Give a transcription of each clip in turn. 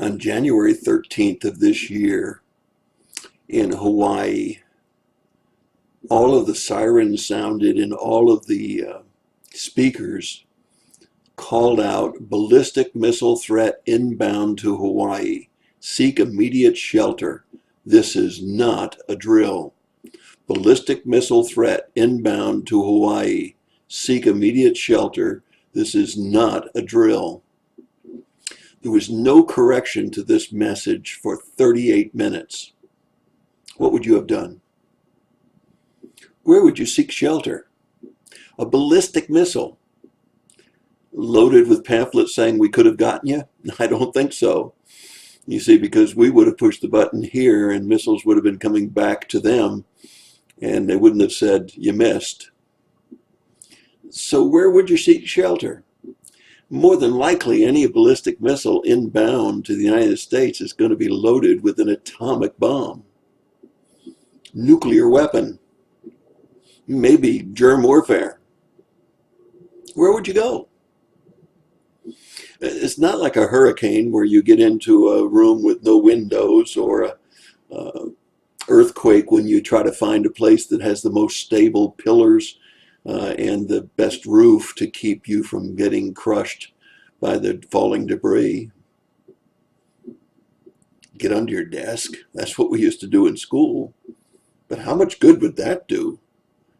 On January 13th of this year in Hawaii, all of the sirens sounded and all of the speakers called out ballistic missile threat inbound to Hawaii. Seek immediate shelter. This is not a drill. Ballistic missile threat inbound to Hawaii. Seek immediate shelter. This is not a drill. There was no correction to this message for 38 minutes. What would you have done? Where would you seek shelter? A ballistic missile loaded with pamphlets saying we could have gotten you? I don't think so. You see, because we would have pushed the button here and missiles would have been coming back to them and they wouldn't have said you missed. So where would you seek shelter? More than likely, any ballistic missile inbound to the United States is going to be loaded with an atomic bomb, nuclear weapon, maybe germ warfare. Where would you go? It's not like a hurricane where you get into a room with no windows, or a earthquake when you try to find a place that has the most stable pillars and the best roof to keep you from getting crushed by the falling debris. Get under your desk. That's what we used to do in school. But how much good would that do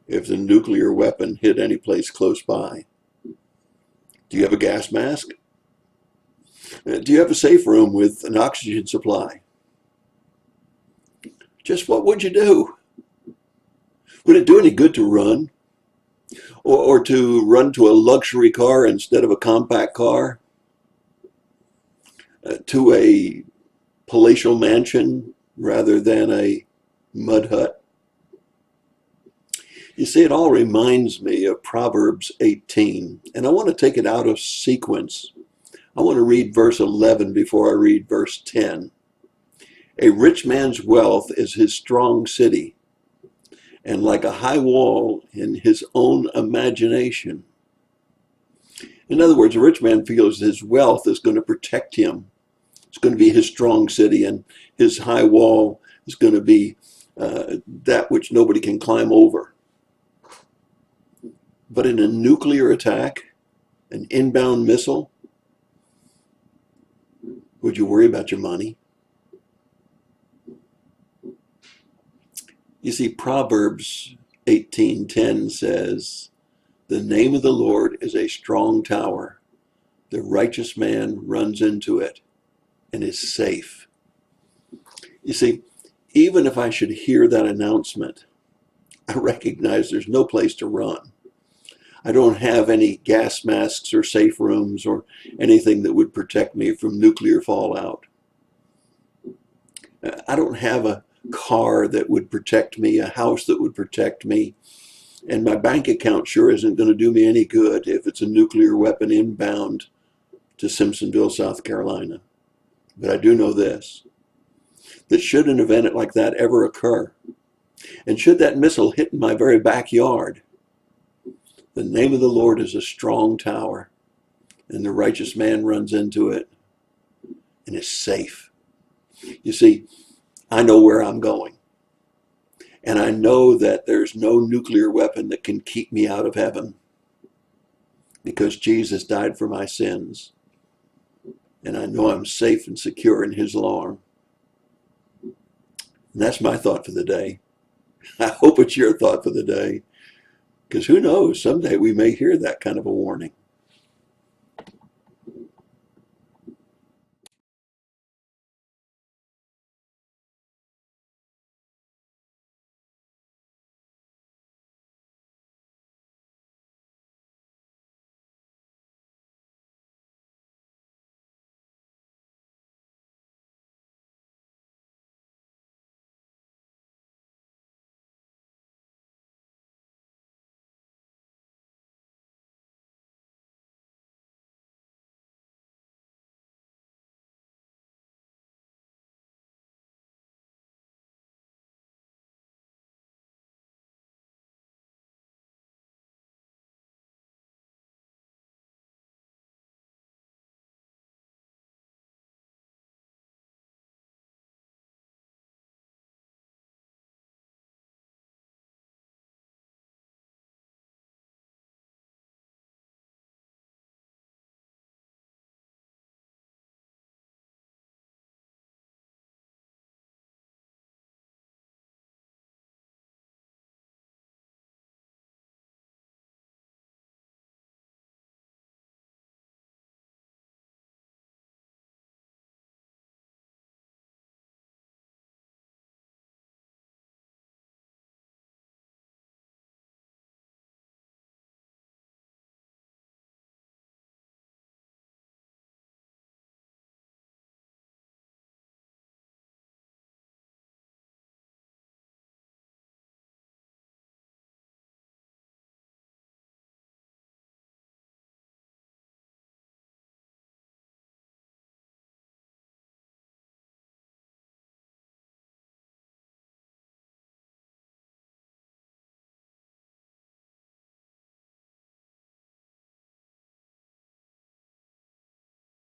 if the nuclear weapon hit any place close by? Do you have a gas mask? Do you have a safe room with an oxygen supply? Just what would you do? Would it do any good to run? Or to run to a luxury car instead of a compact car? To a palatial mansion rather than a mud hut? You see, it all reminds me of Proverbs 18, and I want to take it out of sequence. I want to read verse 11 before I read verse 10. A rich man's wealth is his strong city, and like a high wall in his own imagination. In other words, a rich man feels his wealth is going to protect him. It's going to be his strong city, and his high wall is going to be that which nobody can climb over. But in a nuclear attack, an inbound missile, would you worry about your money? You see, Proverbs 18:10 says, "The name of the Lord is a strong tower. The righteous man runs into it and is safe." You see, even if I should hear that announcement, I recognize there's no place to run. I don't have any gas masks or safe rooms or anything that would protect me from nuclear fallout. I don't have a car that would protect me, a house that would protect me, and my bank account sure isn't going to do me any good if it's a nuclear weapon inbound to Simpsonville, South Carolina. But I do know this, that should an event like that ever occur, and should that missile hit in my very backyard, the name of the Lord is a strong tower, and the righteous man runs into it and is safe. You see, I know where I'm going, and I know that there's no nuclear weapon that can keep me out of heaven, because Jesus died for my sins, and I know I'm safe and secure in his arm. And that's my thought for the day. I hope it's your thought for the day, because who knows, someday we may hear that kind of a warning.